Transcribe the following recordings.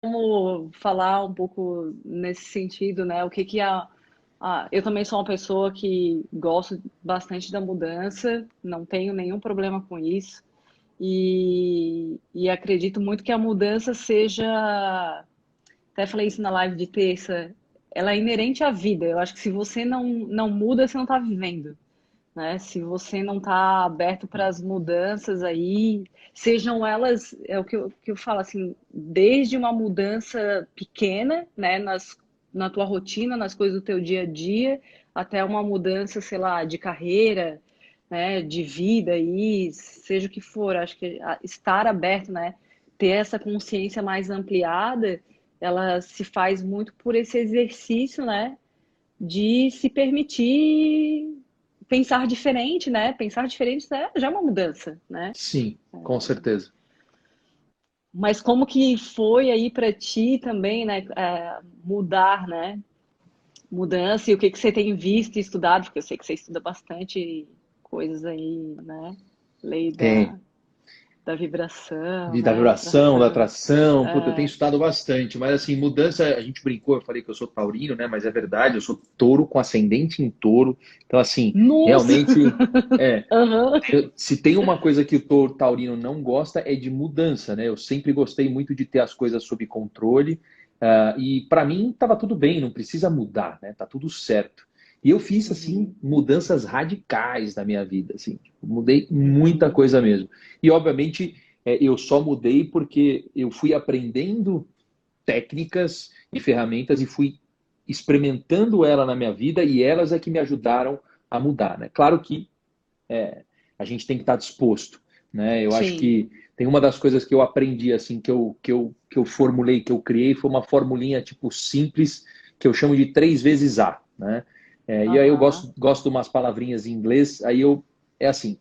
como falar um pouco nesse sentido, né? O que que eu também sou uma pessoa que gosto bastante da mudança, não tenho nenhum problema com isso. E acredito muito que a mudança seja, até falei isso na live de terça, ela é inerente à vida. Eu acho que se você não muda, você não está vivendo, né? Se você não está aberto para as mudanças aí, sejam elas, é o que eu falo assim, desde uma mudança pequena, né, na tua rotina, nas coisas do teu dia a dia, até uma mudança, sei lá, de carreira, né, de vida aí, seja o que for. Acho que estar aberto, né, ter essa consciência mais ampliada, ela se faz muito por esse exercício, né, de se permitir pensar diferente, né? Pensar diferente já é uma mudança, né? Sim, com certeza. Mas como que foi aí para ti também, né? Mudar, né? Mudança e o que que você tem visto e estudado, porque eu sei que você estuda bastante coisas aí, né? Lei Tem. da vibração, Da né? vibração, da Atração. atração, puta, eu tenho É, estudado bastante, mas assim, mudança, a gente brincou, eu falei que eu sou taurino, né, mas é verdade, eu sou touro com ascendente em touro, então assim, nossa! realmente, é, Aham. se tem uma coisa que o touro taurino não gosta é de mudança, né, eu sempre gostei muito de ter as coisas sob controle, e para mim tava tudo bem, não precisa mudar, né, tá tudo certo. E eu fiz, assim, Uhum, mudanças radicais na minha vida, assim, tipo, mudei muita uhum, coisa mesmo. E, obviamente, eu só mudei porque eu fui aprendendo técnicas e ferramentas e fui experimentando ela na minha vida e elas é que me ajudaram a mudar, né? Claro que a gente tem que estar disposto, né? Eu acho sim. que tem uma das coisas que eu aprendi, assim, que eu formulei, que eu criei, foi uma formulinha, tipo, simples, que eu chamo de 3 vezes A, né? E aí eu Aham. gosto de umas palavrinhas em inglês, aí eu, é assim,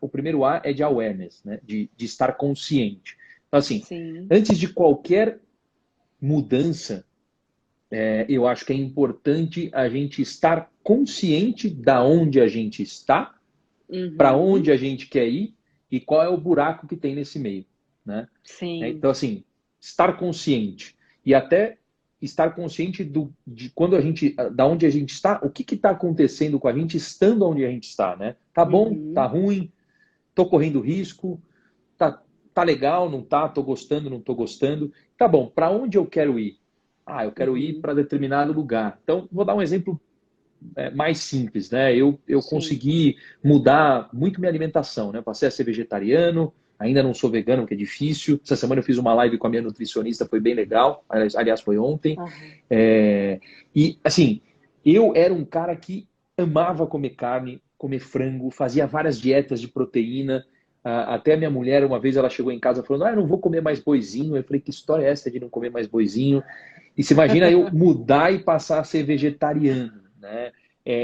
o primeiro A é de awareness, né? De estar consciente. Então, assim, Sim. antes de qualquer mudança, eu acho que é importante a gente estar consciente da onde a gente está, para Uhum. onde a gente quer ir e qual é o buraco que tem nesse meio, né? Sim. Então, assim, estar consciente e até estar consciente de quando a gente, da onde a gente está, o que está acontecendo com a gente estando onde a gente está, né? Tá bom? Tá Uhum. ruim? Tô correndo risco? Tá legal? Não tá? Tô gostando? Não tô gostando? Tá bom. Para onde eu quero ir? Ah, eu quero ir Uhum. para determinado lugar. Então, vou dar um exemplo mais simples, né? Eu Sim. consegui mudar muito minha alimentação, né? Passei a ser vegetariano, ainda não sou vegano, que é difícil. Essa semana eu fiz uma live com a minha nutricionista, foi bem legal. Aliás, foi ontem. Aham. E, assim, eu era um cara que amava comer carne, comer frango, fazia várias dietas de proteína. Até a minha mulher, uma vez, ela chegou em casa falando: eu não vou comer mais boizinho. Eu falei: que história é essa de não comer mais boizinho? E se imagina eu mudar e passar a ser vegetariano, né?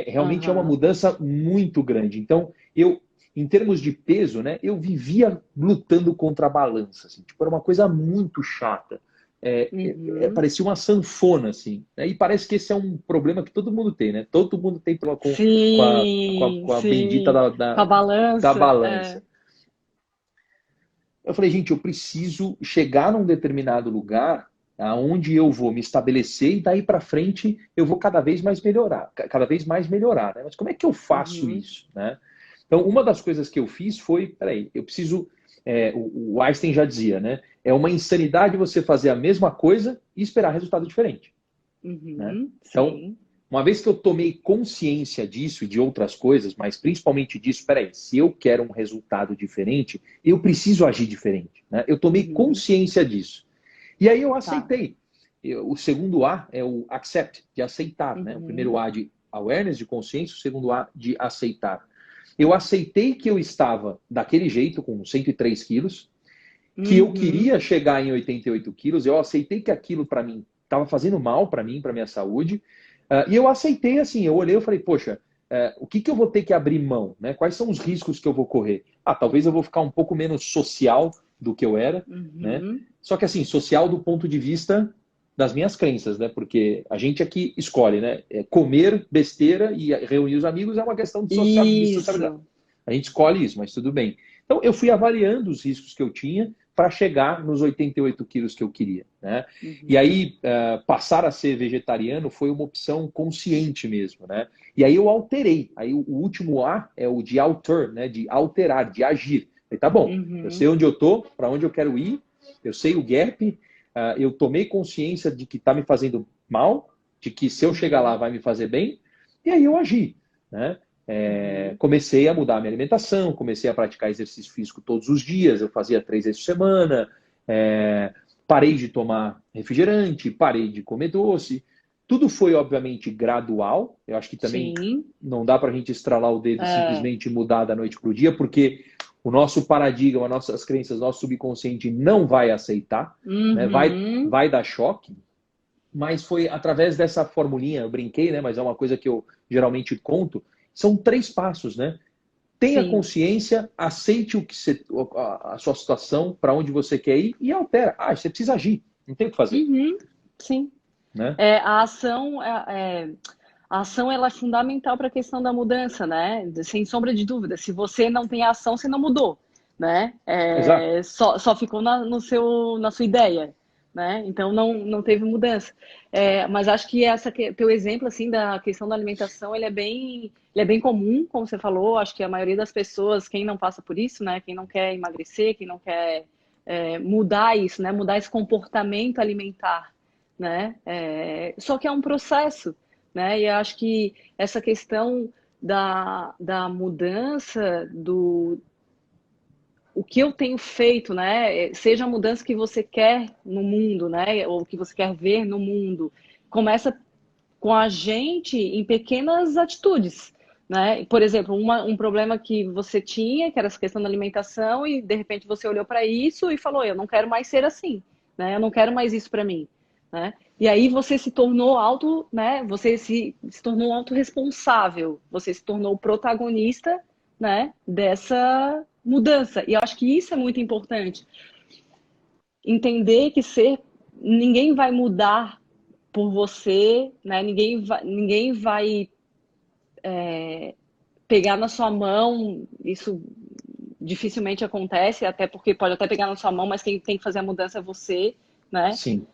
Realmente é uma Aham. mudança muito grande. Então, eu, em termos de peso, né, eu vivia lutando contra a balança, assim, tipo, era uma coisa muito chata. Uhum. Parecia uma sanfona, assim, né? E parece que esse é um problema que todo mundo tem, né? Todo mundo tem problema Sim, com a bendita sim. Com a da balança. É. balança. Eu falei, gente, eu preciso chegar num determinado lugar aonde eu vou me estabelecer e daí para frente eu vou cada vez mais melhorar, né? Mas como é que eu faço Uhum. isso, né? Então, uma das coisas que eu fiz foi, peraí, eu preciso, o Einstein já dizia, né? É uma insanidade você fazer a mesma coisa e esperar resultado diferente, né? Uhum. Então, Sim. uma vez que eu tomei consciência disso e de outras coisas, mas principalmente disso, peraí, se eu quero um resultado diferente, eu preciso agir diferente, né? Eu tomei Uhum. consciência disso. E aí eu Tá. aceitei. O segundo A é o accept, de aceitar, né? O primeiro Uhum. A de awareness, de consciência, o segundo A de aceitar. Eu aceitei que eu estava daquele jeito, com 103 quilos, que eu Uhum. queria chegar em 88 quilos, eu aceitei que aquilo para mim estava fazendo mal para mim, para minha saúde, e eu aceitei assim, eu olhei e falei, poxa, o que eu vou ter que abrir mão, né? Quais são os riscos que eu vou correr? Talvez eu vou ficar um pouco menos social do que eu era, né? Uhum. Só que assim, social do ponto de vista das minhas crenças, né? Porque a gente aqui escolhe, né? Comer besteira e reunir os amigos é uma questão de sociabilidade. Isso. A gente escolhe isso, mas tudo bem. Então, eu fui avaliando os riscos que eu tinha, para chegar nos 88 quilos que eu queria, né? Uhum. E aí, passar a ser vegetariano foi uma opção consciente mesmo, né? E aí eu alterei. Aí o último A é o de alter, né? De alterar, de agir. Falei, tá bom, eu sei onde eu tô, para onde eu quero ir, eu sei o gap, eu tomei consciência de que está me fazendo mal, de que se eu chegar lá vai me fazer bem, e aí eu agi, né? Comecei a mudar a minha alimentação, comecei a praticar exercício físico todos os dias, eu fazia 3 vezes por semana, parei de tomar refrigerante, parei de comer doce. Tudo foi, obviamente, gradual. Eu acho que também Sim. não dá para a gente estralar o dedo e simplesmente mudar da noite para o dia, porque o nosso paradigma, nossas crenças, nosso subconsciente não vai aceitar, né? Vai dar choque. Mas foi através dessa formulinha, eu brinquei, né? Mas é uma coisa que eu geralmente conto. São 3 passos, né? Tenha Sim. consciência, aceite a sua situação, para onde você quer ir e altera. Você precisa agir, não tem o que fazer. Sim. Né? A ação, a ação ela é fundamental para a questão da mudança, né? Sem sombra de dúvida. Se você não tem ação, você não mudou, né? Exato. Só ficou na sua ideia, né? Então não teve mudança. Mas acho que teu exemplo assim da questão da alimentação, ele é bem comum, como você falou. Acho que a maioria das pessoas, quem não passa por isso, né? Quem não quer emagrecer, quem não quer mudar isso, né? Mudar esse comportamento alimentar, né? Só que é um processo, né? E eu acho que essa questão da mudança o que eu tenho feito, né? Seja a mudança que você quer no mundo, né? Ou que você quer ver no mundo, começa com a gente em pequenas atitudes, né? Por exemplo, um problema que você tinha, que era essa questão da alimentação, e de repente você olhou para isso e falou: eu não quero mais ser assim, né? Eu não quero mais isso para mim, né? E aí você se tornou né? Você se tornou autorresponsável, você se tornou o protagonista, né? Dessa mudança. E eu acho que isso é muito importante. Entender que ninguém vai mudar por você, né? Ninguém vai pegar na sua mão. Isso dificilmente acontece, até porque pode até pegar na sua mão, mas quem tem que fazer a mudança é você, né? Sim.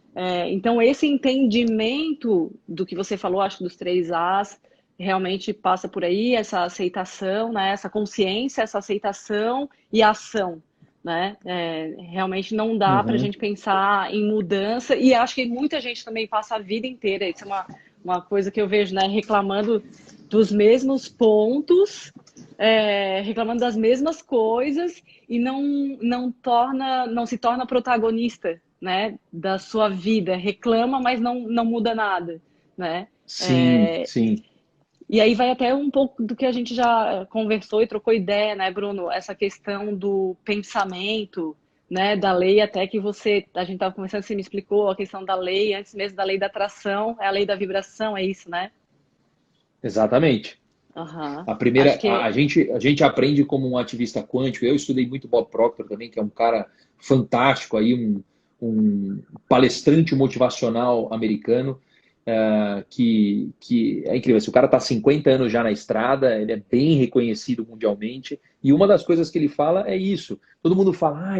Então, esse entendimento do que você falou, acho que dos 3 As, realmente passa por aí, essa aceitação, né? Essa consciência, essa aceitação e ação, né? Realmente não dá para a gente pensar em mudança, e acho que muita gente também passa a vida inteira, isso é uma coisa que eu vejo, né? Reclamando dos mesmos pontos, reclamando das mesmas coisas e não se torna protagonista, né, da sua vida. Reclama, mas não muda nada, né? Sim, sim. E aí vai até um pouco do que a gente já conversou e trocou ideia, né, Bruno? Essa questão do pensamento, né, da lei, até que a gente estava conversando, você me explicou a questão da lei, antes mesmo da lei da atração, é a lei da vibração, é isso, né? Exatamente. Uhum. A primeira, Acho que a gente aprende como um ativista quântico. Eu estudei muito Bob Proctor também, que é um cara fantástico, aí, um palestrante motivacional americano, que é incrível. Se o cara está 50 anos já na estrada, ele é bem reconhecido mundialmente. E uma das coisas que ele fala é isso. Todo mundo fala,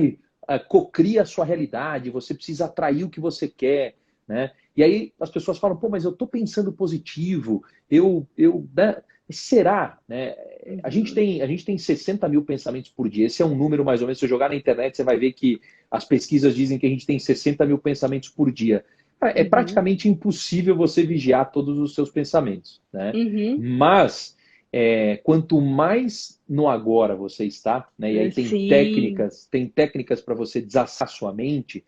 cocria a sua realidade, você precisa atrair o que você quer, né? E aí as pessoas falam, pô, mas eu estou pensando positivo, né? Será? Né? A gente tem 60 mil pensamentos por dia. Esse é um número mais ou menos. Se eu jogar na internet, você vai ver que as pesquisas dizem que a gente tem 60 mil pensamentos por dia. É praticamente impossível você vigiar todos os seus pensamentos, né? Mas quanto mais no agora você está, né? E aí sim. tem técnicas para você desassar sua mente.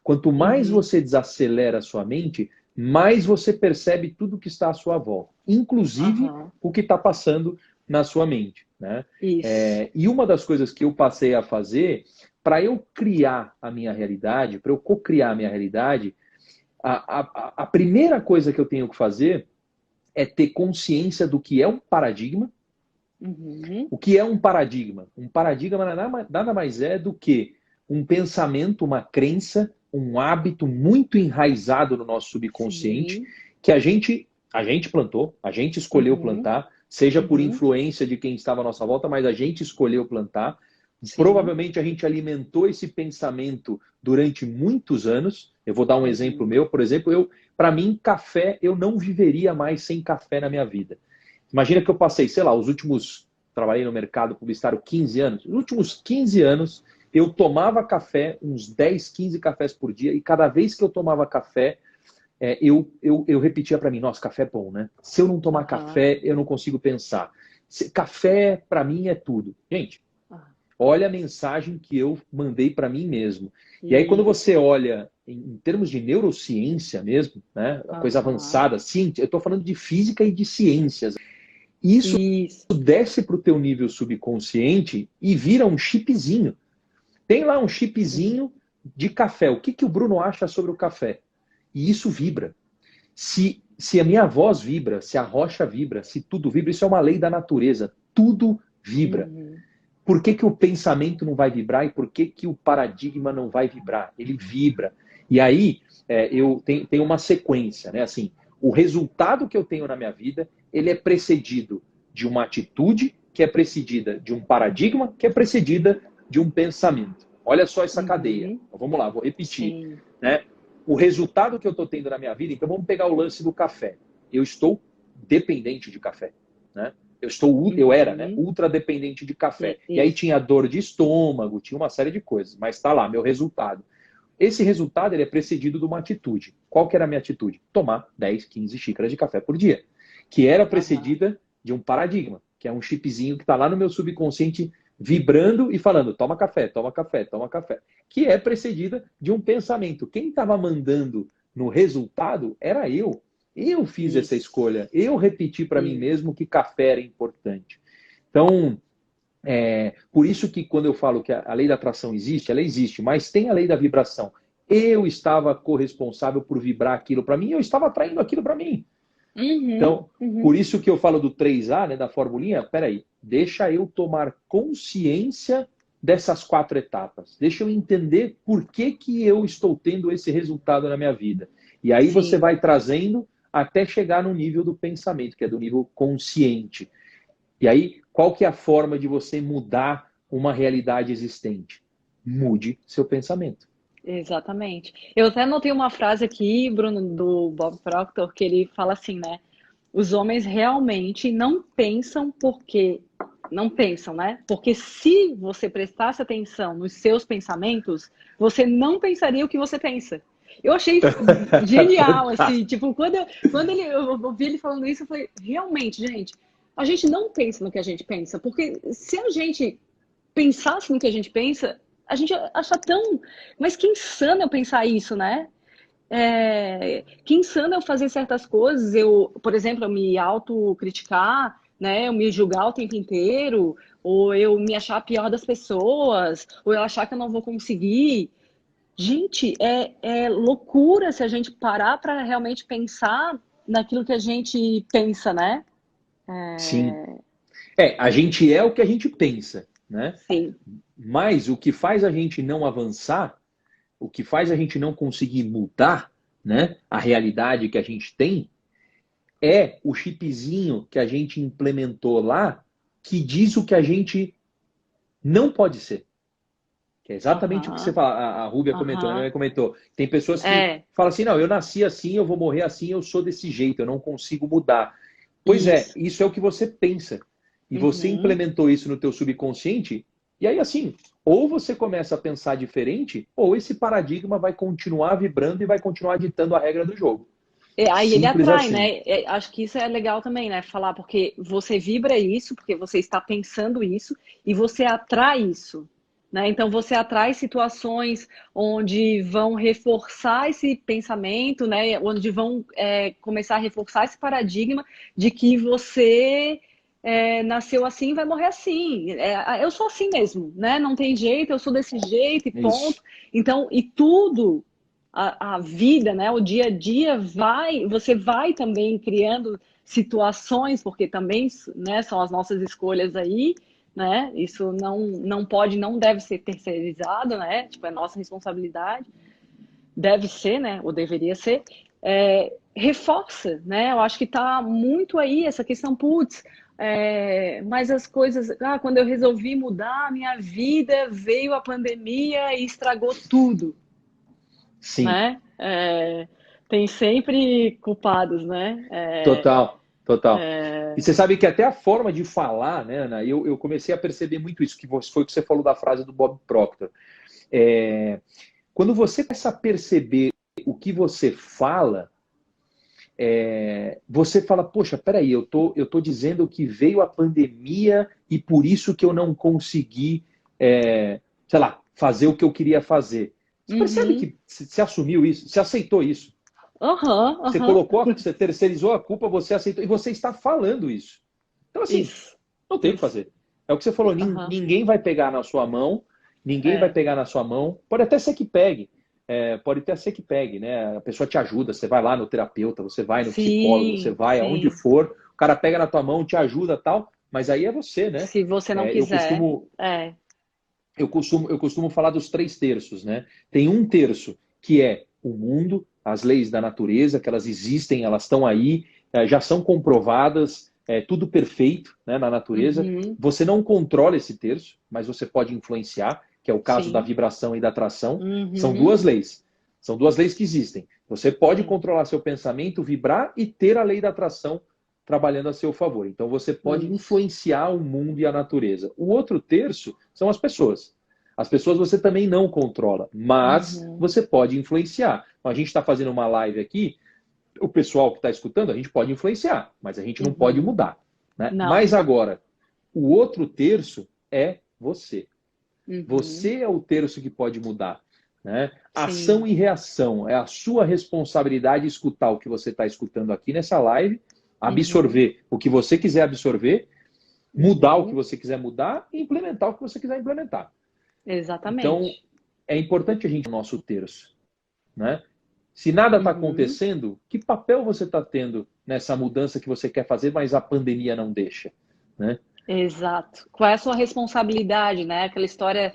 Quanto mais você desacelera a sua mente, mais você percebe tudo que está à sua volta, inclusive o que está passando na sua mente, né? Isso. E uma das coisas que eu passei a fazer para eu criar a minha realidade, para eu co-criar a minha realidade, a primeira coisa que eu tenho que fazer é ter consciência do que é um paradigma. O que é um paradigma? Um paradigma nada mais é do que um pensamento, uma crença, um hábito muito enraizado no nosso subconsciente, que a gente plantou, a gente escolheu plantar, seja por influência de quem estava à nossa volta, mas a gente escolheu plantar. Sim. Provavelmente a gente alimentou esse pensamento durante muitos anos. Eu vou dar um exemplo Uhum. meu, por exemplo, para mim, café, eu não viveria mais sem café na minha vida. Imagina que eu passei, sei lá, trabalhei no mercado publicitário 15 anos. Os últimos 15 anos, eu tomava café, uns 10, 15 cafés por dia, e cada vez que eu tomava café, eu repetia para mim, nossa, café é bom, né? Se eu não tomar Aham. café, eu não consigo pensar. Café, para mim, é tudo. Gente, Ah, olha a mensagem que eu mandei para mim mesmo. E aí, quando isso. você olha em termos de neurociência mesmo, né, a coisa Aham. avançada, sim, eu estou falando de física e de ciências. Isso Isso. desce para o teu nível subconsciente e vira um chipzinho. Tem lá um Sim. chipzinho de café. O que, que o Bruno acha sobre o café? E isso vibra. Se a minha voz vibra, se a rocha vibra, se tudo vibra, isso é uma lei da natureza. Tudo vibra. Uhum. Por que, que o pensamento não vai vibrar e por que, que o paradigma não vai vibrar? Ele vibra. E aí eu tenho uma sequência, né? Assim, o resultado que eu tenho na minha vida, ele é precedido de uma atitude, que é precedida de um paradigma, que é precedida de um pensamento. Olha só essa cadeia. Uhum. Então, vamos lá, vou repetir. Sim. Né? O resultado que eu estou tendo na minha vida, então vamos pegar o lance do café. Eu estou dependente de café. Né? Eu era, né, Uhum. ultra dependente de café. E aí Isso. tinha dor de estômago, tinha uma série de coisas, mas está lá, meu resultado. Esse resultado ele é precedido de uma atitude. Qual que era a minha atitude? Tomar 10, 15 xícaras de café por dia, que era Aham. precedida de um paradigma, que é um chipzinho que está lá no meu subconsciente vibrando e falando, toma café, toma café, toma café, que é precedida de um pensamento. Quem estava mandando no resultado era eu. Eu fiz essa Isso. escolha, eu repeti para mim Isso. mesmo que café era importante. Então, por isso que quando eu falo que a lei da atração existe, ela existe, mas tem a lei da vibração. Eu estava corresponsável por vibrar aquilo para mim, eu estava atraindo aquilo para mim. Uhum. Então, por Uhum. isso que eu falo do 3A, né, da formulinha, peraí, deixa eu tomar consciência dessas 4 etapas. Deixa eu entender por que, que eu estou tendo esse resultado na minha vida. E aí você Sim. vai trazendo até chegar no nível do pensamento, que é do nível consciente. E aí, qual que é a forma de você mudar uma realidade existente? Mude seu pensamento. Exatamente. Eu até anotei uma frase aqui, Bruno, do Bob Proctor, que ele fala assim, né? Os homens realmente não pensam porque não pensam, né? Porque se você prestasse atenção nos seus pensamentos, você não pensaria o que você pensa. Eu achei genial, assim, Fantástico. tipo, eu ouvi ele falando isso, eu falei, realmente, gente, a gente não pensa no que a gente pensa, porque se a gente pensasse no que a gente pensa, a gente acha tão. Mas que insano eu pensar isso, né? Que insano eu fazer certas coisas, por exemplo, eu me autocriticar, né? Eu me julgar o tempo inteiro, ou eu me achar a pior das pessoas, ou eu achar que eu não vou conseguir. Gente, é loucura se a gente parar para realmente pensar naquilo que a gente pensa, né? Sim. A gente é o que a gente pensa, né? Sim. Mas o que faz a gente não avançar, o que faz a gente não conseguir mudar, né, a realidade que a gente tem, é o chipzinho que a gente implementou lá que diz o que a gente não pode ser. Que é exatamente o que você Aham, fala, a Rúbia comentou, né? aham. Ela comentou. Tem pessoas que É, falam assim, não, eu nasci assim, eu vou morrer assim, eu sou desse jeito, eu não consigo mudar. Pois é, isso. isso é o que você pensa. E você Uhum. implementou isso no teu subconsciente, e aí assim, ou você começa a pensar diferente, ou esse paradigma vai continuar vibrando e vai continuar ditando a regra do jogo. Aí ele Simples atrai, assim. né? Acho que isso é legal também, né? Falar, porque você vibra isso, porque você está pensando isso, e você atrai isso, né? Então você atrai situações onde vão reforçar esse pensamento, né? Onde vão começar a reforçar esse paradigma de que você nasceu assim e vai morrer assim. Eu sou assim mesmo, né? Não tem jeito, eu sou desse jeito e Isso. ponto. Então, e tudo a vida, né, o dia a dia você vai também criando situações, porque também, né, são as nossas escolhas aí, né, isso não pode, não deve ser terceirizado, né, tipo, é nossa responsabilidade, deve ser, né, ou deveria ser, reforça, né, eu acho que tá muito aí essa questão, putz, mas as coisas, quando eu resolvi mudar a minha vida, veio a pandemia e estragou tudo, Sim, né? Tem sempre culpados, né? total, total. E você sabe que até a forma de falar, né, Ana, eu comecei a perceber muito isso, que foi o que você falou da frase do Bob Proctor. É, quando você começa a perceber o que você fala, você fala, poxa, peraí, eu tô dizendo que veio a pandemia e por isso que eu não consegui, sei lá, fazer o que eu queria fazer. Você percebe Uhum. que você assumiu isso, você aceitou isso. Aham, Você aham. colocou, você terceirizou a culpa, você aceitou e você está falando isso. Então, assim, Isso, não tem o que isso. fazer. É o que você falou, Aham. ninguém vai pegar na sua mão, ninguém vai É, pegar na sua mão. Pode até ser que pegue, pode até ser que pegue, né? A pessoa te ajuda, você vai lá no terapeuta, você vai no psicólogo, você sim, vai aonde sim. for, o cara pega na tua mão, te ajuda tal, mas aí é você, né? Se você não É, eu quiser, costumo, é. eu costumo falar dos 3 terços, né? Tem um terço que é o mundo, as leis da natureza, que elas existem, elas estão aí, já são comprovadas, é tudo perfeito, né, na natureza. Uhum, Você não controla esse terço, mas você pode influenciar, que é o caso da sim. vibração e da atração. São Uhum, duas leis. São duas leis que existem. Você pode sim. controlar seu pensamento, vibrar e ter a lei da atração trabalhando a seu favor. Então você pode Isso. influenciar o mundo e a natureza. O outro terço são as pessoas. As pessoas você também não controla, mas Uhum, você pode influenciar. Então, a gente está fazendo uma live aqui, o pessoal que está escutando, a gente pode influenciar, mas a gente não pode uhum. mudar. Né? Não. Mas agora, o outro terço é você. Uhum, Você é o terço que pode mudar. Né? Ação sim. e reação. É a sua responsabilidade escutar o que você está escutando aqui nessa live, Uhum, absorver o que você quiser absorver, mudar o que uhum. você quiser mudar e implementar o que você quiser implementar. Então, Exatamente. é importante a gente o nosso terço, né? Se nada está Uhum. acontecendo, que papel você está tendo nessa mudança que você quer fazer, mas a pandemia não deixa, né? Exato. Qual é a sua responsabilidade, né? Aquela história,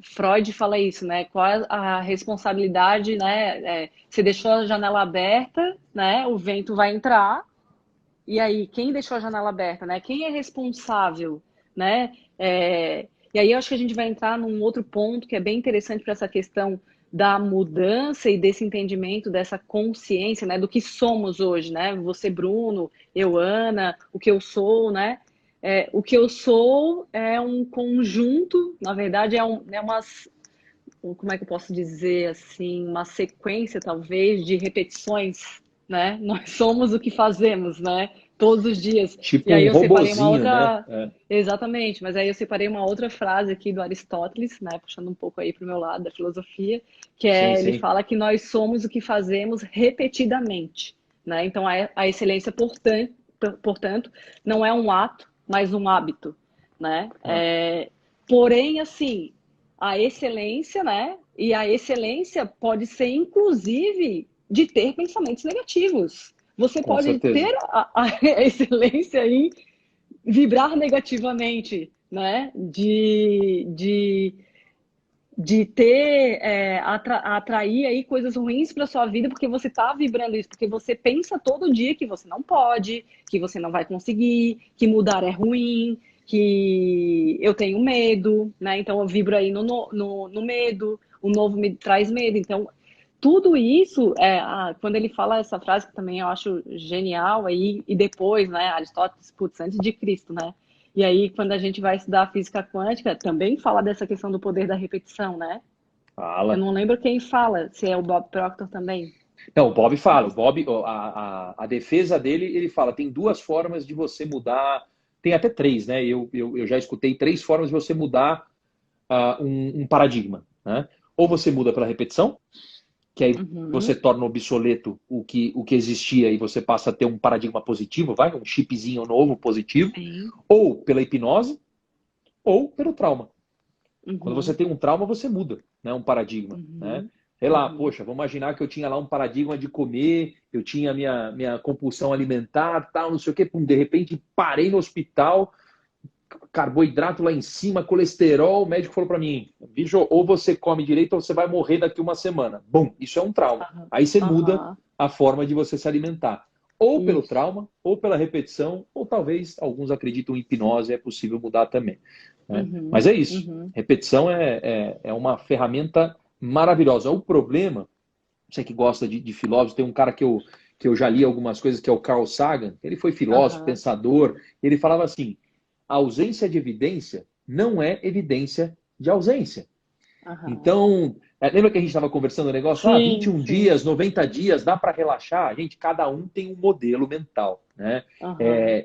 Freud fala isso, né? Qual é a responsabilidade, né? Você deixou a janela aberta, né? O vento vai entrar, e aí, quem deixou a janela aberta, né? Quem é responsável, né? E aí eu acho que a gente vai entrar num outro ponto que é bem interessante para essa questão da mudança e desse entendimento, dessa consciência, né? Do que somos hoje, né? Você, Bruno, eu, Ana, o que eu sou, né? O que eu sou é um conjunto, na verdade, como é que eu posso dizer assim, uma sequência talvez de repetições, né? Nós somos o que fazemos, né? Todos os dias. E Tipo aí um eu separei uma robozinho, né? outra, exatamente, mas aí eu separei uma outra frase aqui do Aristóteles, né? Puxando um pouco aí para o meu lado da filosofia, que Sim, ele sim. fala que nós somos o que fazemos repetidamente, né? Então a excelência, portanto, não é um ato, mas um hábito, né? Ah, Porém, assim, a excelência, né? E a excelência pode ser, inclusive, de ter pensamentos negativos. Você com pode certeza. ter a excelência em vibrar negativamente, né? De ter, atrair aí coisas ruins para sua vida porque você está vibrando isso, porque você pensa todo dia que você não pode, que você não vai conseguir, que mudar é ruim, que eu tenho medo, né? Então eu vibro aí no medo, o novo me traz medo. Então, tudo isso, quando ele fala essa frase, que também eu acho genial, aí, e depois, né, Aristóteles, putz, antes de Cristo, né? E aí, quando a gente vai estudar física quântica, também fala dessa questão do poder da repetição, né? Eu Fala. não lembro quem fala, se é o Bob Proctor também. Não, o Bob fala. O Mas. Bob, a defesa dele, ele fala, tem 2 formas de você mudar, tem até 3, né? Eu já escutei 3 formas de você mudar um paradigma, né? Ou você muda pela repetição, que aí você Uhum, torna obsoleto o que existia e você passa a ter um paradigma positivo, vai, um chipzinho novo positivo, sim. ou pela hipnose, ou pelo trauma. Quando você Uhum, tem um trauma, você muda, né, um paradigma, né? uhum, Sei lá, uhum. poxa, vamos imaginar que eu tinha lá um paradigma de comer, eu tinha minha compulsão alimentar, tal, não sei o quê, pum, de repente parei no hospital, carboidrato lá em cima, colesterol, o médico falou para mim, bicho, ou você come direito ou você vai morrer daqui uma semana. Bom, isso é um trauma. Aham, Aí você muda aham, a forma de você se alimentar. Ou pelo Isso. trauma, ou pela repetição, ou talvez alguns acreditam em hipnose, é possível mudar também, né? Mas Uhum, é isso. uhum. Repetição é uma ferramenta maravilhosa. O problema, você que gosta de filósofos, tem um cara que eu já li algumas coisas, que é o Carl Sagan. Ele foi filósofo, Aham, pensador. Ele falava assim: a ausência de evidência não é evidência de ausência. aham. Então, lembra que a gente estava conversando o negócio? Ah, Sim, 21 sim. dias, 90 dias, dá para relaxar? Gente, cada um tem um modelo mental, né? Aham.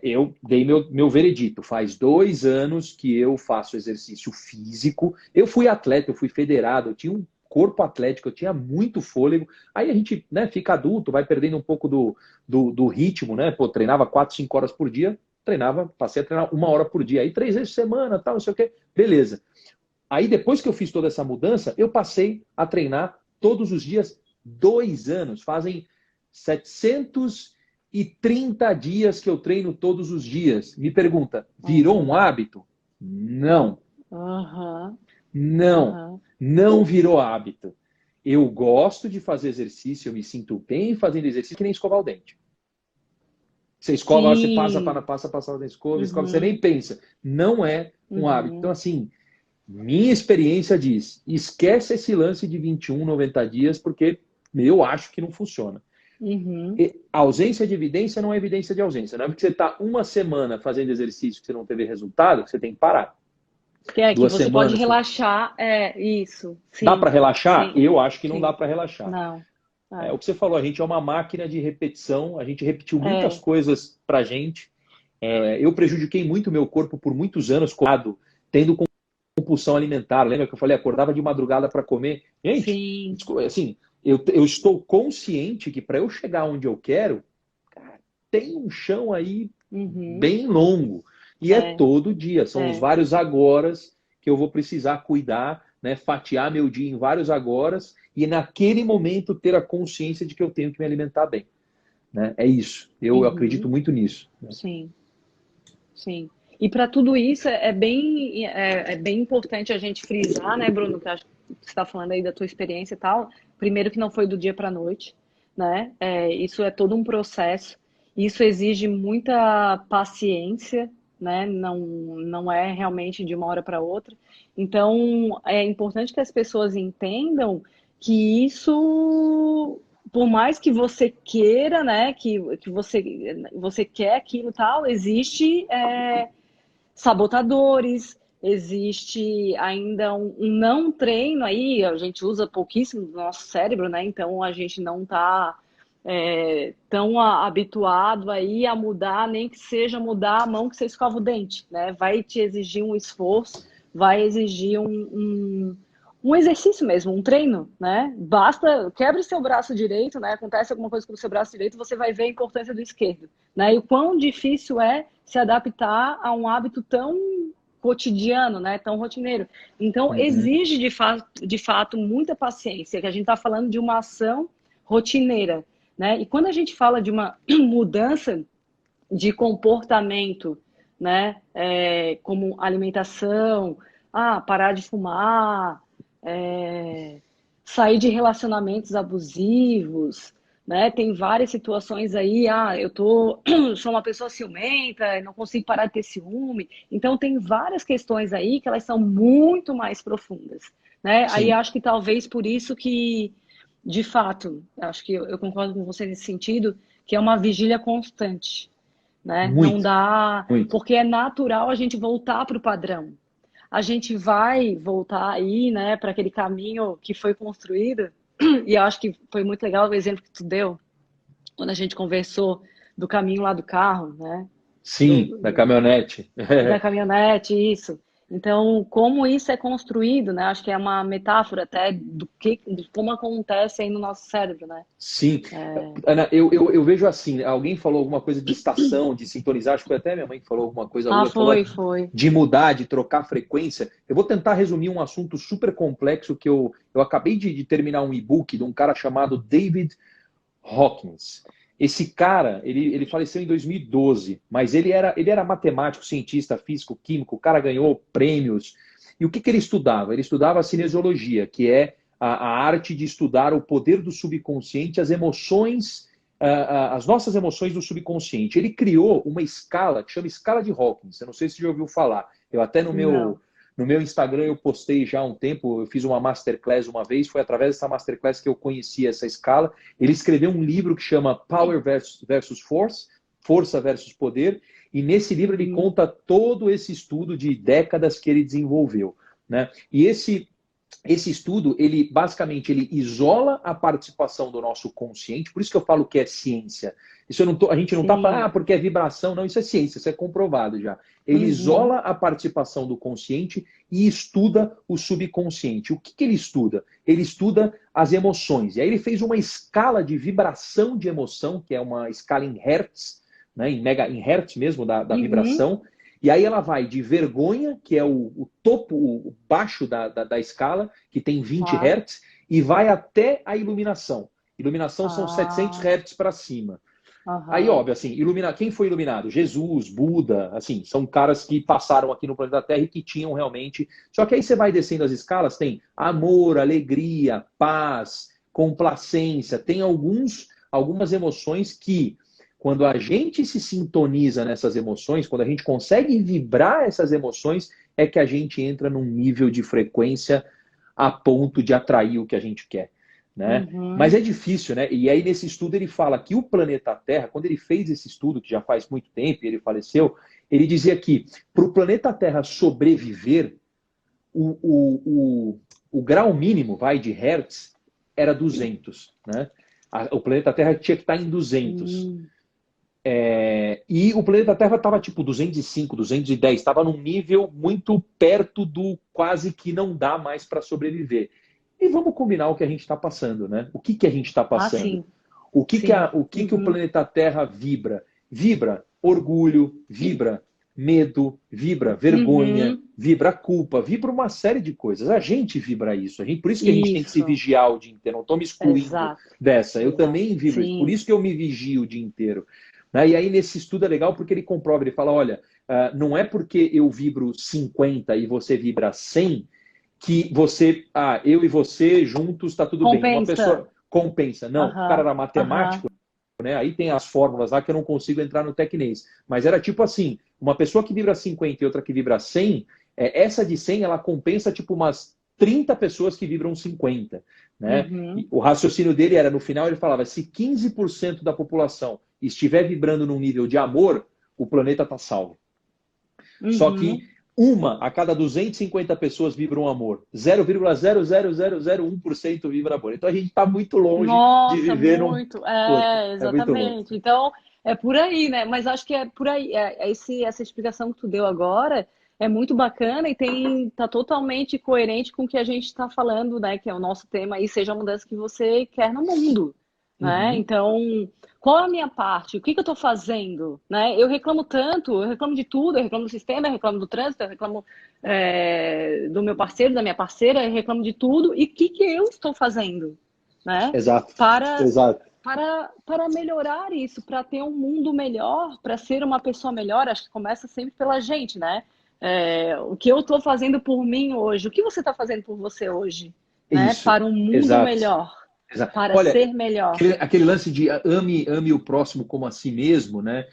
Eu dei meu veredito. Faz 2 anos que eu faço exercício físico. Eu fui atleta, eu fui federado, eu tinha um corpo atlético, eu tinha muito fôlego. Aí a gente, né, fica adulto, vai perdendo um pouco do ritmo, né? Pô, treinava 4, 5 horas por dia, passei a treinar 1 hora por dia. Aí 3 vezes por semana, tal, não sei o quê. Beleza. Aí, depois que eu fiz toda essa mudança, eu passei a treinar todos os dias 2 anos. Fazem 730 dias que eu treino todos os dias. Me pergunta, virou um Uhum. hábito? Não, Aham. não, Aham. não virou hábito. Eu gosto de fazer exercício, eu me sinto bem fazendo exercício, que nem escovar o dente. Você escova, você Sim. passa na escova, escova, você nem Uhum. pensa. Não é um hábito. Então, Uhum. assim, minha experiência diz: esquece esse lance de 21, 90 dias, porque eu acho que não funciona. Uhum. E a ausência de evidência não é evidência de ausência. Não é porque você está uma semana fazendo exercício que você não teve resultado, que você tem que parar. Que Duas você pode semanas. relaxar, isso, Dá para sim, relaxar? sim, Eu acho que não dá sim. para relaxar. Não, É é, o que você falou, a gente é uma máquina de repetição, a gente repetiu muitas é, coisas para gente. Eu prejudiquei muito o meu corpo por muitos anos, tendo compulsão alimentar. Lembra que eu falei, acordava de madrugada para comer? Gente, sim, assim, eu estou consciente que para eu chegar onde eu quero, cara, tem um chão aí uhum, bem longo. E é é, todo dia, são os é, vários agoras que eu vou precisar cuidar, né, fatiar meu dia em vários agoras e naquele momento ter a consciência de que eu tenho que me alimentar bem. Né? É isso. Eu acredito uhum, muito nisso. Né? sim, sim. E para tudo isso é bem importante a gente frisar, né, Bruno, que acho que você está falando aí da tua experiência e tal. Primeiro que não foi do dia para a noite, né? Isso é todo um processo. Isso exige muita paciência, né? Não é realmente de uma hora para outra. Então, é importante que as pessoas entendam que isso, por mais que você queira, né? Que você quer aquilo e tal, existe. Sabotadores, existe ainda um não treino aí, a gente usa pouquíssimo do nosso cérebro, né? Então a gente não está tão habituado aí a mudar, nem que seja mudar a mão que você escova o dente, né? Vai te exigir um esforço, vai exigir um exercício mesmo, um treino, né? Basta, quebre seu braço direito, né? Acontece alguma coisa com o seu braço direito, você vai ver a importância do esquerdo, né? E o quão difícil é se adaptar a um hábito tão cotidiano, né? Tão rotineiro. Então, Uhum. exige de fato muita paciência, que a gente está falando de uma ação rotineira, né? E quando a gente fala de uma mudança de comportamento, né? Como alimentação, parar de fumar, sair de relacionamentos abusivos, né? Tem várias situações aí, sou uma pessoa ciumenta, não consigo parar de ter ciúme. Então tem várias questões aí que elas são muito mais profundas, né? Aí Sim, acho que talvez por isso que, de fato, acho que eu concordo com você nesse sentido, que é uma vigília constante, né? Não muito, dá, muito. porque é natural a gente voltar para o padrão. A gente vai voltar aí, né, para aquele caminho que foi construído. E eu acho que foi muito legal o exemplo que tu deu quando a gente conversou do caminho lá do carro, né? Sim, da Do, caminhonete. da caminhonete, isso. Então, como isso é construído, né? Acho que é uma metáfora até de como acontece aí no nosso cérebro, né? Sim. Ana, eu vejo assim, alguém falou alguma coisa de estação, de sintonizar, acho que foi até minha mãe que falou alguma coisa, a Lua falou Foi. de mudar, de trocar frequência. Eu vou tentar resumir um assunto super complexo que eu acabei de terminar um e-book de um cara chamado David Hawkins. Esse cara, ele faleceu em 2012, mas ele era matemático, cientista, físico, químico, o cara ganhou prêmios. E o que ele estudava? Ele estudava a cinesiologia, que é a arte de estudar o poder do subconsciente, as emoções as nossas emoções do subconsciente. Ele criou uma escala que chama escala de Hawkins. Eu não sei se você já ouviu falar. Eu até no meu Instagram eu postei já há um tempo, eu fiz uma masterclass uma vez, foi através dessa masterclass que eu conheci essa escala. Ele escreveu um livro que chama Power versus Force, Força versus Poder, e nesse livro ele conta todo esse estudo de décadas que ele desenvolveu, né? E esse estudo, ele basicamente ele isola a participação do nosso consciente, por isso que eu falo que é ciência. Isso a gente não está falando, porque é vibração, não, isso é ciência, isso é comprovado já. Ele isola a participação do consciente e estuda o subconsciente. O que ele estuda? Ele estuda as emoções. E aí ele fez uma escala de vibração de emoção, que é uma escala em hertz, né, em hertz mesmo, da vibração. E aí ela vai de vergonha, que é o topo, o baixo da escala, que tem 20 Hz, e vai até a iluminação. Iluminação são 700 Hz para cima. Aí, óbvio, assim, quem foi iluminado? Jesus, Buda, assim, são caras que passaram aqui no planeta Terra e que tinham realmente... Só que aí você vai descendo as escalas, tem amor, alegria, paz, complacência, tem algumas emoções que... Quando a gente se sintoniza nessas emoções, quando a gente consegue vibrar essas emoções, é que a gente entra num nível de frequência a ponto de atrair o que a gente quer, né? Mas é difícil, né? E aí nesse estudo ele fala que o planeta Terra, quando ele fez esse estudo, que já faz muito tempo e ele faleceu, ele dizia que para o planeta Terra sobreviver, o grau mínimo, de Hertz, era 200, né? O planeta Terra tinha que estar em 200. E o planeta Terra estava tipo 205, 210, estava num nível muito perto do quase que não dá mais para sobreviver. E vamos combinar o que a gente está passando, né? O que a gente está passando? O que o planeta Terra vibra? Vibra orgulho, vibra medo, vibra vergonha, vibra culpa, vibra uma série de coisas. A gente vibra isso. Por isso que a gente tem que se vigiar o dia inteiro. Não estou me excluindo dessa. Eu também vibro isso. Por isso que eu me vigio o dia inteiro. E aí, nesse estudo é legal porque ele comprova, ele fala, olha, não é porque eu vibro 50 e você vibra 100 que eu e você juntos está tudo bem. Uma pessoa compensa. Não, o cara era matemático, né? Aí tem as fórmulas lá que eu não consigo entrar no tecnês. Mas era tipo assim, uma pessoa que vibra 50 e outra que vibra 100, essa de 100 ela compensa tipo umas 30 pessoas que vibram 50. Né? E o raciocínio dele era, no final ele falava, se 15% da população estiver vibrando num nível de amor, o planeta está salvo. Só que uma a cada 250 pessoas vibram amor. 0,00001% vibra amor. Então a gente está muito longe de viver muito. Pô, Exatamente. muito Então é por aí, né? Mas acho que é por aí. Essa explicação que tu deu agora é muito bacana e tá totalmente coerente com o que a gente está falando, né? Que é o nosso tema aí, seja a mudança que você quer no mundo, né? Então, qual é a minha parte? O que eu estou fazendo? Né? Eu reclamo tanto, eu reclamo de tudo, eu reclamo do sistema, eu reclamo do trânsito, eu reclamo do meu parceiro, da minha parceira, eu reclamo de tudo. E o que eu estou fazendo? Né? Exato. Para melhorar isso, para ter um mundo melhor, para ser uma pessoa melhor, acho que começa sempre pela gente, né? O que eu estou fazendo por mim hoje, o que você está fazendo por você hoje, né? Isso. Para um mundo melhor, para ser melhor. Aquele lance de ame o próximo como a si mesmo, né?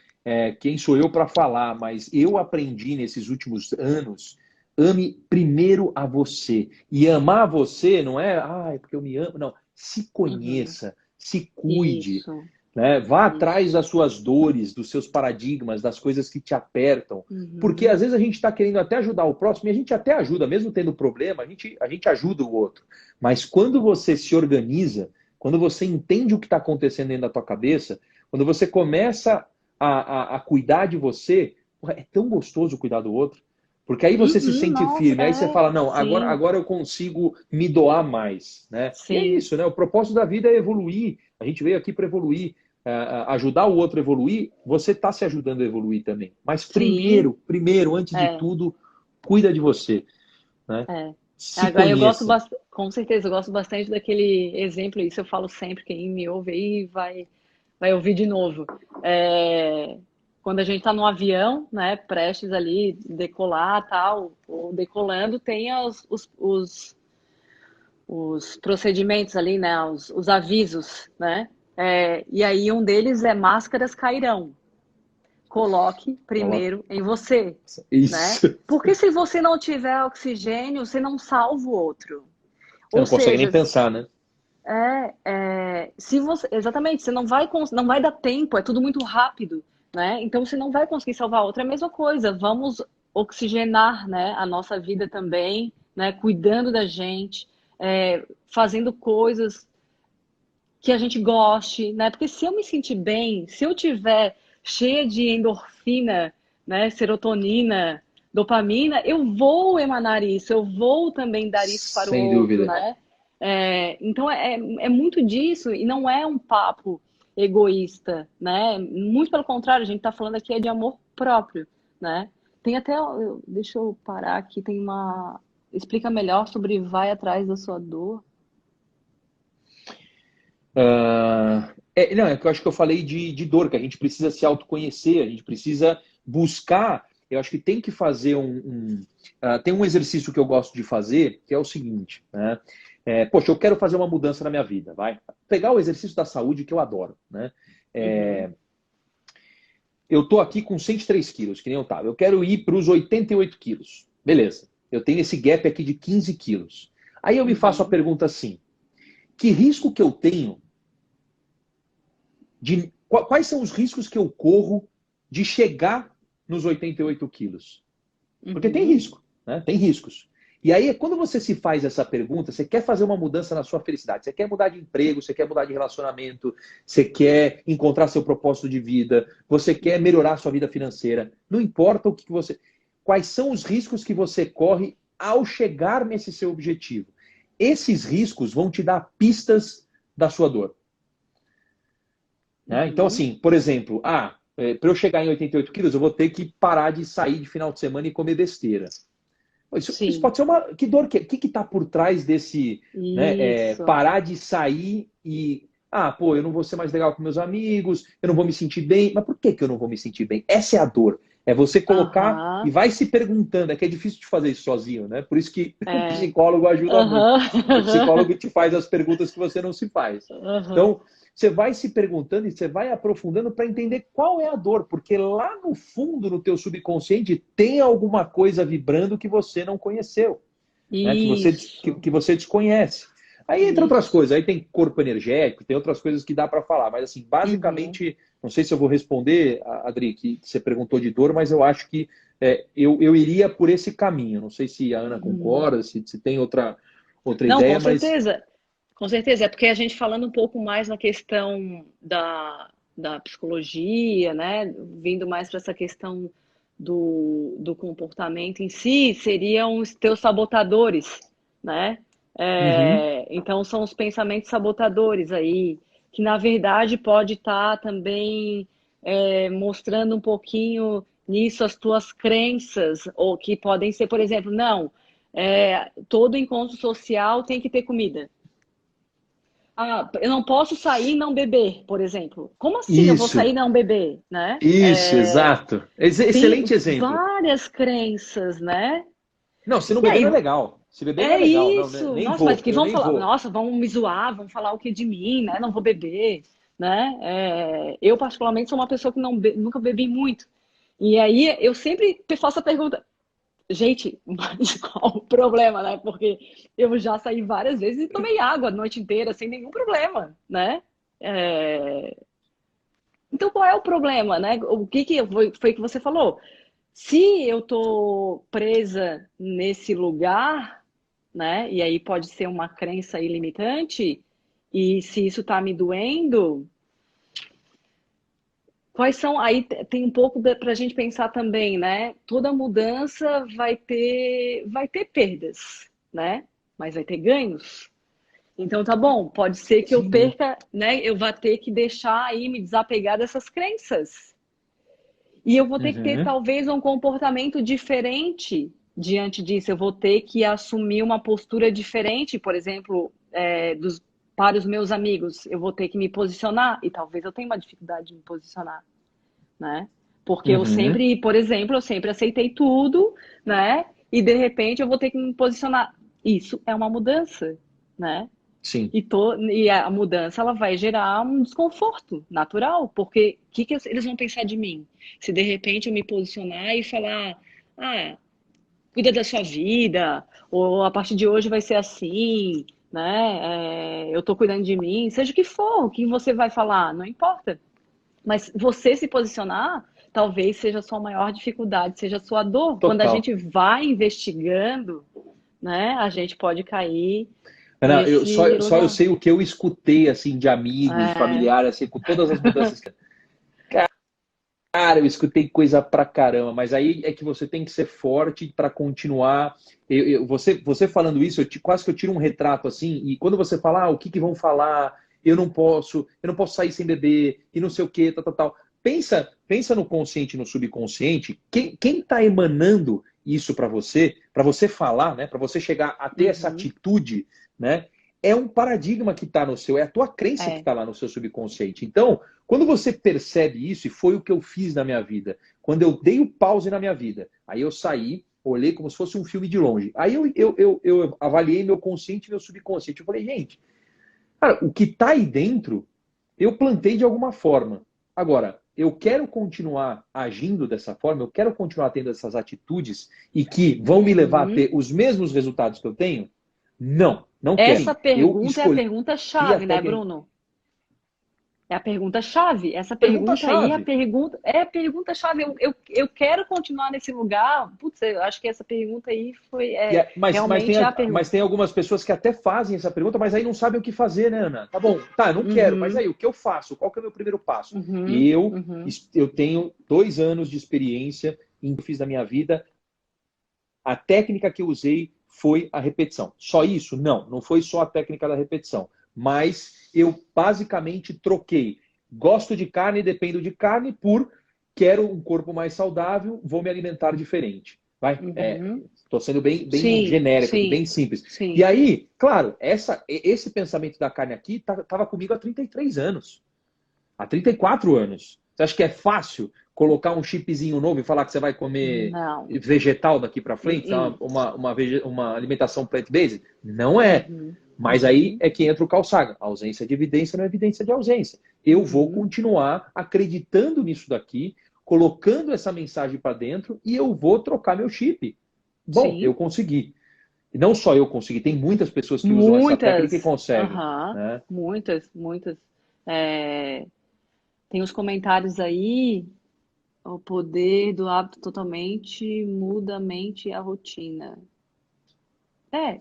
Quem sou eu para falar, mas eu aprendi nesses últimos anos, ame primeiro a você. E amar você não é porque eu me amo, não. Se conheça, se cuide. Isso. Né? Vá atrás das suas dores, dos seus paradigmas, das coisas que te apertam. Porque às vezes a gente está querendo até ajudar o próximo, e a gente até ajuda, mesmo tendo problema, a gente ajuda o outro. Mas quando você se organiza, quando você entende o que está acontecendo dentro da tua cabeça, quando você começa a cuidar de você, é tão gostoso cuidar do outro. Porque aí você se sente firme, aí você fala, não, agora eu consigo me doar mais. Né? E é isso, né? O propósito da vida é evoluir. A gente veio aqui para evoluir. Ajudar o outro a evoluir, você está se ajudando a evoluir também. Mas primeiro, antes de tudo, cuida de você. Né? Agora eu gosto com certeza, eu gosto bastante daquele exemplo, isso eu falo sempre, quem me ouve aí vai ouvir de novo. Quando a gente está no avião, né, prestes ali decolar, tal, ou decolando, tem os procedimentos ali, né, os avisos, né? E aí um deles é máscaras cairão. Coloque Ó, primeiro em você, né? isso. Porque se você não tiver oxigênio, você não salva o outro. Você Ou não consegue nem seja, pensar, né? se você, exatamente, você não vai dar tempo, é tudo muito rápido, né? Então você não vai conseguir salvar a outra. É a mesma coisa, vamos oxigenar, né, a nossa vida também, né? Cuidando da gente, fazendo coisas que a gente goste, né? Porque se eu me sentir bem, se eu tiver cheia de endorfina, né, serotonina, dopamina, eu vou emanar isso, eu vou também dar isso para o Sem outro, dúvida. né? Então é muito disso e não é um papo egoísta, né? Muito pelo contrário, a gente está falando aqui de amor próprio, né? Tem até, deixa eu parar aqui, tem uma explica melhor sobre vai atrás da sua dor. Não, é que eu acho que eu falei de dor, que a gente precisa se autoconhecer, a gente precisa buscar. Eu acho que tem que fazer tem um exercício que eu gosto de fazer, que é o seguinte, né? Poxa, eu quero fazer uma mudança na minha vida, vai. Pegar o exercício da saúde que eu adoro, né? Uhum, Eu tô aqui com 103 quilos, que nem eu tava. Eu quero ir para os 88 quilos. Beleza. Eu tenho esse gap aqui de 15 quilos. Aí eu me faço a uhum, pergunta assim: que risco que eu tenho quais são os riscos que eu corro de chegar nos 88 quilos? Porque tem uhum. risco, né? Tem riscos. E aí, quando você se faz essa pergunta, você quer fazer uma mudança na sua felicidade, você quer mudar de emprego, você quer mudar de relacionamento, você quer encontrar seu propósito de vida, você quer Uhum. melhorar sua vida financeira, não importa o que você. Quais são os riscos que você corre ao chegar nesse seu objetivo? Esses riscos vão te dar pistas da sua dor. Né? Então, Uhum. assim, por exemplo, para eu chegar em 88 quilos, eu vou ter que parar de sair de final de semana e comer besteira. Isso Sim, pode ser uma. Que dor que está por trás desse, né? isso. Parar de sair e. Pô, eu não vou ser mais legal com meus amigos, eu não vou me sentir bem. Mas por que eu não vou me sentir bem? Essa é a dor. É você colocar e Aham. vai se perguntando. É que é difícil de fazer isso sozinho, né? Por isso que o É. psicólogo ajuda muito. Aham. O psicólogo te faz as perguntas que você não se faz. Aham. Então, você vai se perguntando e você vai aprofundando para entender qual é a dor, porque lá no fundo, no teu subconsciente, tem alguma coisa vibrando que você não conheceu, né? Isso. Que você desconhece. Aí, entre outras Isso. coisas, aí tem corpo energético, tem outras coisas que dá para falar, mas assim, Uhum. basicamente, não sei se eu vou responder, Adri, que você perguntou de dor, mas eu acho que eu iria por esse caminho. Não sei se a Ana Uhum. concorda, se tem outra Não, ideia, com mas. certeza. Com certeza. É porque a gente falando um pouco mais na questão da psicologia, né? Vindo mais para essa questão do comportamento em si, seriam os teus sabotadores, né? Uhum. Então são os pensamentos sabotadores aí, que na verdade pode estar também mostrando um pouquinho nisso as tuas crenças, ou que podem ser, por exemplo, não. Todo encontro social tem que ter comida. Eu não posso sair e não beber, por exemplo. Como assim eu vou Isso. sair e não beber, né? Isso, exato. Tem Excelente exemplo. várias crenças, né? Não, se não E beber aí, não é legal. Se beber não é é legal. Não, né? isso. Nem Nossa, mas vou, que eu vão nem falar? vou. Nossa, vão me zoar, vão falar o que de mim, né? Não vou beber, né? Eu, particularmente, sou uma pessoa que nunca bebi muito. E aí, eu sempre faço a pergunta, gente, mas qual o problema, né? Porque eu já saí várias vezes e tomei água a noite inteira sem nenhum problema, né? É, Então, qual é o problema, né? O que foi que você falou? Se eu tô presa nesse lugar, né? E aí pode ser uma crença ilimitante, e se isso tá me doendo, quais são. Aí tem um pouco para a gente pensar também, né? Toda mudança vai ter perdas, né? Mas vai ter ganhos. Então tá bom, pode ser que eu Sem dúvida. perca, né? Eu vá ter que deixar aí me desapegar dessas crenças. E eu vou ter que ter Uhum. talvez um comportamento diferente diante disso. Eu vou ter que assumir uma postura diferente, por exemplo, para os meus amigos. Eu vou ter que me posicionar e talvez eu tenha uma dificuldade de me posicionar, né? Porque eu Uhum. sempre, por exemplo, eu sempre aceitei tudo, né? E de repente eu vou ter que me posicionar. Isso é uma mudança, né? Sim. E a mudança ela vai gerar um desconforto natural, porque o que, que eles vão pensar de mim? Se de repente eu me posicionar e falar, ah, cuida da sua vida, ou a partir de hoje vai ser assim, né? Eu tô cuidando de mim, seja o que for, o que você vai falar, não importa. Mas você se posicionar, talvez seja a sua maior dificuldade, seja a sua dor. Quando a Total. gente vai investigando, né, a gente pode cair Ana, nesse só eu lugar. sei o que eu escutei, assim, de amigos, É. familiares, assim, com todas as mudanças. Cara, eu escutei coisa pra caramba, mas aí é que você tem que ser forte para continuar. Você falando isso, quase que eu tiro um retrato assim, e quando você fala, o que vão falar, eu não posso sair sem beber, e não sei o que, tal, tal, tal. Pensa no consciente e no subconsciente, quem tá emanando isso para você falar, né, para você chegar a ter essa Uhum. atitude, né, é um paradigma que está no seu, é a tua crença que É. está lá no seu subconsciente. Então, quando você percebe isso, e foi o que eu fiz na minha vida, quando eu dei o pause na minha vida, aí eu saí, olhei como se fosse um filme de longe. Aí eu avaliei meu consciente e meu subconsciente. Eu falei, gente, cara, o que está aí dentro, eu plantei de alguma forma. Agora, eu quero continuar agindo dessa forma, eu quero continuar tendo essas atitudes e que vão me levar a Uhum. ter os mesmos resultados que eu tenho? Não, não Essa querem. Eu pergunta é a escolhi a pergunta-chave, né, técnica. Bruno? É a pergunta-chave. Essa pergunta aí Pergunta-chave. é a pergunta-chave. Eu quero continuar nesse lugar. Putz, eu acho que essa pergunta aí realmente é a Mas pergunta. tem algumas pessoas que até fazem essa pergunta, mas aí não sabem o que fazer, né, Ana? Tá bom, tá, eu não quero, mas Uhum, aí o que eu faço? Qual que é o meu primeiro passo? uhum, Eu, uhum. eu tenho 2 anos de experiência em que eu fiz da minha vida. A técnica que eu usei foi a repetição. Só isso? Não, não foi só a técnica da repetição. Mas eu basicamente troquei. Gosto de carne, dependo de carne, por quero um corpo mais saudável, vou me alimentar diferente. Vai? Uhum. Estou sendo bem Sim, genérico aqui, sim, bem simples. E sim. aí, claro, esse pensamento da carne aqui estava comigo há 33 anos. Há 34 anos. Você acha que é fácil colocar um chipzinho novo e falar que você vai comer Não. vegetal daqui para frente, tá? Uh-uh. Uma alimentação plant-based? Não é. Uhum, Mas aí uhum, é que entra o calçado. A ausência de evidência não é evidência de ausência. Eu vou uhum. continuar acreditando nisso daqui, colocando essa mensagem para dentro e eu vou trocar meu chip. Bom, eu Sim, consegui. E não só eu consegui, tem muitas pessoas que usam essa técnica e muitas. conseguem. Aham, Né? muitas, muitas. É, tem os comentários aí. O poder do hábito totalmente muda a mente e a rotina.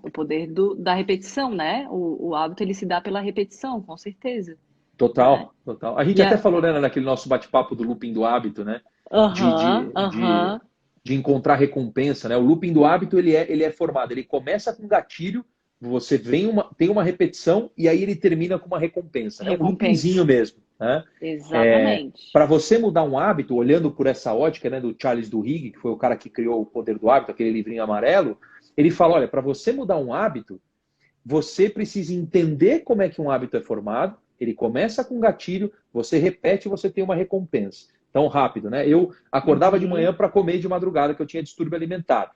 O poder da repetição, né? O hábito ele se dá pela repetição, com certeza, né? Total, total. A gente E até a... falou, né, naquele nosso bate-papo do looping do hábito, né? De, Aham, de, de, aham. de encontrar recompensa, né? O looping do hábito, ele é formado, ele começa com gatilho, você tem uma repetição e aí ele termina com uma recompensa, né? Um Recompensa. loopingzinho mesmo, né? Exatamente. Para você mudar um hábito, olhando por essa ótica, né, do Charles Duhigg, que foi o cara que criou o Poder do Hábito, aquele livrinho amarelo, ele fala, olha, para você mudar um hábito, você precisa entender como é que um hábito é formado. Ele começa com gatilho, você repete e você tem uma recompensa. Então, rápido, né? Eu acordava de Uhum, manhã para comer de madrugada, que eu tinha distúrbio alimentar.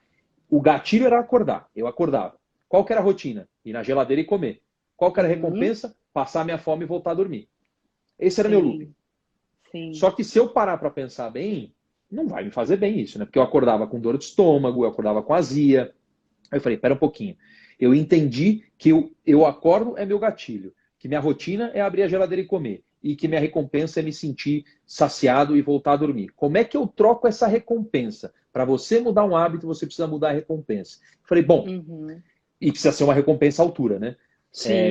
O gatilho era acordar. Eu acordava. Qual que era a rotina? Ir na geladeira e comer. Qual que era a uhum. recompensa? Passar minha fome e voltar a dormir. Esse era meu looping. Sim, sim. Só que se eu parar para pensar bem, não vai me fazer bem isso, né? Porque eu acordava com dor de estômago, eu acordava com azia, Aí eu falei, pera um pouquinho. Eu entendi que eu acordo é meu gatilho, que minha rotina é abrir a geladeira e comer, e que minha recompensa é me sentir saciado e voltar a dormir. Como é que eu troco essa recompensa? Para você mudar um hábito, você precisa mudar a recompensa. Eu falei, bom, Uhum. e precisa ser uma recompensa à altura, né? Sim.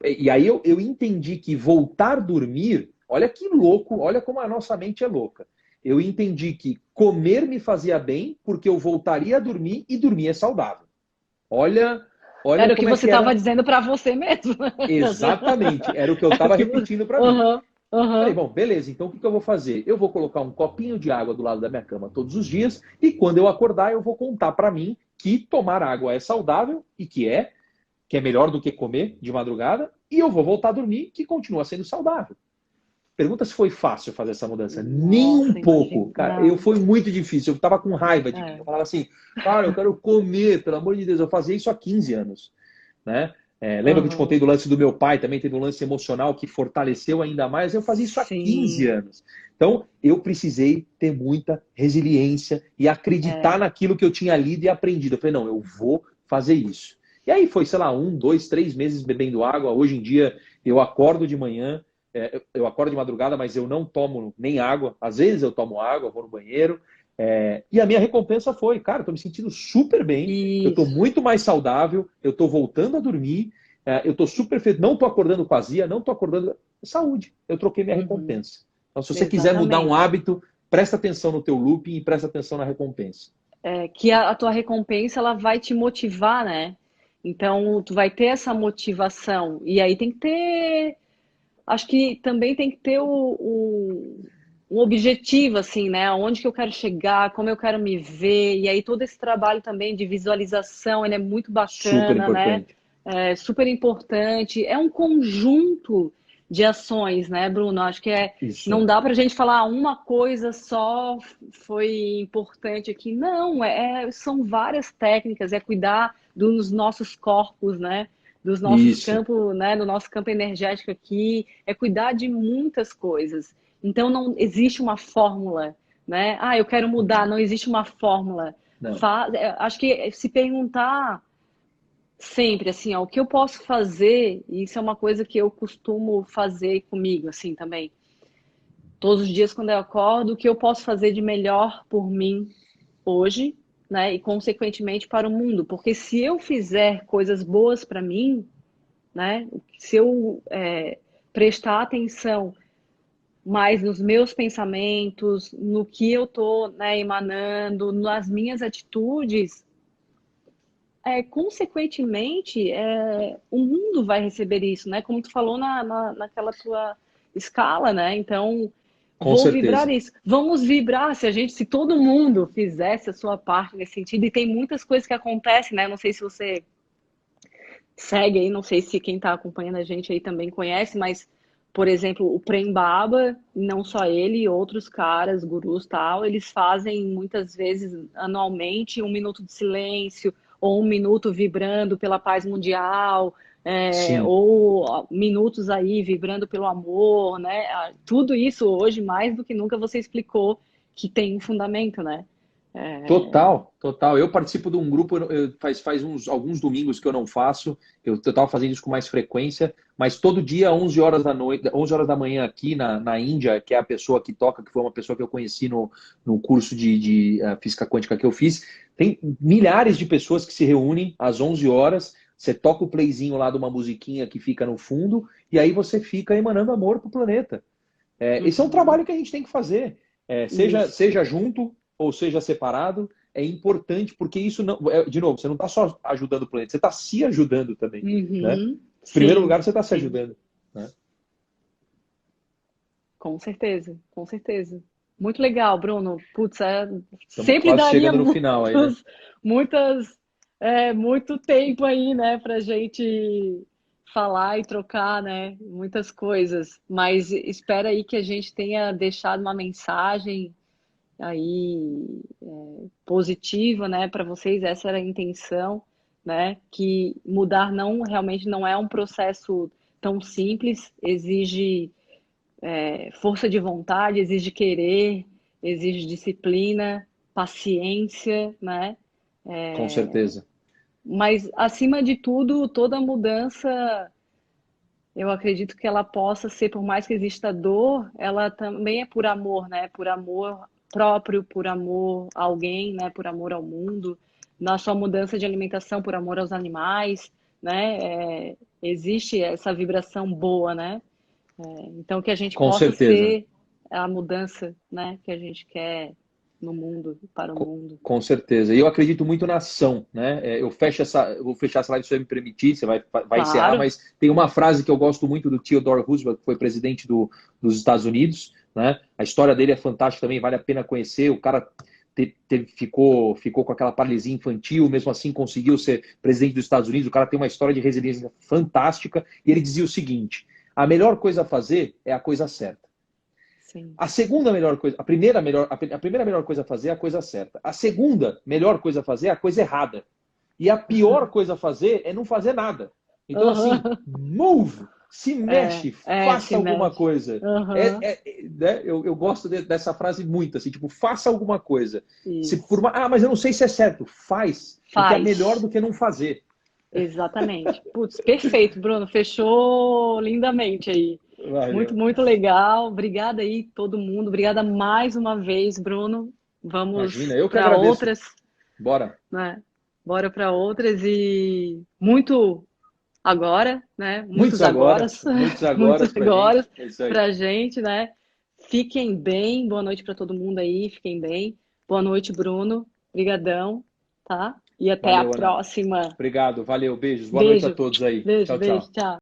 E aí eu entendi que voltar a dormir, olha que louco, olha como a nossa mente é louca. Eu entendi que comer me fazia bem porque eu voltaria a dormir e dormir é saudável. Olha, olha Era o que como é você que estava era dizendo para você mesmo. exatamente, era o que eu Era o estava que você... repetindo para mim. Aham, Falei, aham. bom, beleza, então o que eu vou fazer? Eu vou colocar um copinho de água do lado da minha cama todos os dias e quando eu acordar eu vou contar para mim que tomar água é saudável e que é melhor do que comer de madrugada e eu vou voltar a dormir que continua sendo saudável. Pergunta se foi fácil fazer essa mudança. Nem um Nossa, pouco. imagina. Cara, Não. foi muito difícil. Eu estava com raiva de mim. É. Eu falava assim, cara, eu quero comer, pelo amor de Deus. Eu fazia isso há 15 anos. Né? Lembra que eu te contei do lance do meu pai? Também teve um lance emocional que fortaleceu ainda mais. Eu fazia isso há Sim. 15 anos. Então, eu precisei ter muita resiliência e acreditar naquilo que eu tinha lido e aprendido. Eu falei, não, eu vou fazer isso. E aí foi, sei lá, 1, 2, 3 meses bebendo água. Hoje em dia, eu acordo de manhã, eu acordo de madrugada, mas eu não tomo nem água. Às vezes eu tomo água, vou no banheiro. E a minha recompensa foi, cara, eu tô me sentindo super bem, eu tô Isso. muito mais saudável, eu tô voltando a dormir, eu tô super feliz, não tô acordando com azia, não tô acordando... Saúde, eu troquei minha recompensa. Então, se você quiser mudar um Exatamente. hábito, presta atenção no teu looping e presta atenção na recompensa. Que a tua recompensa ela vai te motivar, né? Então, tu vai ter essa motivação. E aí tem que ter. Acho que também tem que ter um objetivo, assim, né? Onde que eu quero chegar, como eu quero me ver. E aí todo esse trabalho também de visualização, ele é muito Super bacana, né? importante. É super importante. É um conjunto de ações, né, Bruno? Acho que Isso. não dá para a gente falar uma coisa só foi importante aqui. Não, são várias técnicas, é cuidar dos nossos corpos, né? Dos nossos Isso. campos, né? Do nosso campo energético aqui, é cuidar de muitas coisas. Então não existe uma fórmula, né? Ah, eu quero mudar, não existe uma fórmula. Não. Acho que se perguntar sempre assim, ó, o que eu posso fazer, e isso é uma coisa que eu costumo fazer comigo, assim, também. Todos os dias quando eu acordo, o que eu posso fazer de melhor por mim hoje, né? E consequentemente para o mundo. Porque se eu fizer coisas boas para mim, né? Se eu prestar atenção mais nos meus pensamentos, no que eu tô, né, emanando, nas minhas atitudes, consequentemente, o mundo vai receber isso, né? Como tu falou naquela tua escala, né? Então, Com vou vibrar certeza. isso. Vamos vibrar se todo mundo fizesse a sua parte nesse sentido. E tem muitas coisas que acontecem, né? Não sei se você segue aí, não sei se quem está acompanhando a gente aí também conhece, mas, por exemplo, o Prem Baba, não só ele, outros caras, gurus tal, eles fazem muitas vezes anualmente 1 minuto de silêncio, ou 1 minuto vibrando pela paz mundial, Sim. ou minutos aí vibrando pelo amor, né? Tudo isso hoje, mais do que nunca, você explicou que tem um fundamento, né? Total, total. Eu participo de um grupo, faz alguns domingos que eu não faço, eu estava fazendo isso com mais frequência, mas todo dia, 11 horas da noite, 11 horas da manhã aqui na Índia, que é a pessoa que toca, que foi uma pessoa que eu conheci no curso de física quântica que eu fiz, tem milhares de pessoas que se reúnem às 11 horas, você toca o playzinho lá de uma musiquinha que fica no fundo, e aí você fica emanando amor para o planeta. Esse é um Uhum, trabalho que a gente tem que fazer. isso. Seja junto ou seja separado, é importante, porque isso não. De novo, você não está só ajudando o planeta, você está se ajudando também. Né? Uhum, Em primeiro sim, lugar, você está se sim. ajudando. Né? Com certeza, com certeza. Muito legal, Bruno. Putz, Estamos sempre quase daria chegando no final aí, né? muitas, muito tempo aí, né, pra gente falar e trocar, né, muitas coisas. Mas espera aí que a gente tenha deixado uma mensagem aí positiva, né, para vocês. Essa era a intenção, né, que mudar não realmente não é um processo tão simples, exige força de vontade, exige querer, exige disciplina, paciência, né? Com certeza. Mas, acima de tudo, toda mudança, eu acredito que ela possa ser, por mais que exista dor, ela também é por amor, né? Por amor próprio, por amor a alguém, né? Por amor ao mundo. Não é só mudança de alimentação, por amor aos animais, né? Existe essa vibração boa, né? Então, que a gente Com possa certeza. ser a mudança, né, que a gente quer no mundo, para o mundo. Com certeza. E eu acredito muito na ação, né? Eu vou fechar essa live se você me permitir, você vai encerrar, Claro. mas tem uma frase que eu gosto muito do Theodore Roosevelt, que foi presidente dos Estados Unidos, né? A história dele é fantástica também, vale a pena conhecer. O cara ficou com aquela paralisia infantil, mesmo assim conseguiu ser presidente dos Estados Unidos. O cara tem uma história de resiliência fantástica e ele dizia o seguinte: a melhor coisa a fazer é a coisa certa. Sim. A segunda melhor coisa, a primeira melhor coisa a fazer é a coisa certa. A segunda melhor coisa a fazer é a coisa errada. E a pior coisa a fazer é não fazer nada. Então, assim, move, se mexe, faça se alguma mexe. coisa. Né? Eu gosto dessa frase muito, assim, tipo, faça alguma coisa. Se por mas eu não sei se é certo. Faz, porque é melhor do que não fazer. Exatamente. Putz, perfeito, Bruno. Fechou lindamente aí. Muito, Valeu. muito legal. Obrigada aí, todo mundo. Obrigada mais uma vez, Bruno. Imagina, Vamos eu que para agradeço. outras, Bora. né? Bora para outras e muito agora, né? Muitos Muitos agora, agoras, muitos muitos agoras pra gente. agoras É isso aí. pra gente, né? Fiquem bem. Boa noite para todo mundo aí. Fiquem bem. Boa noite, Bruno. Obrigadão, tá? E até a Valeu, Ana. próxima. Obrigado, valeu, beijos. Boa noite a Beijo, todos aí. beijo, Tchau, beijo. tchau. Tchau.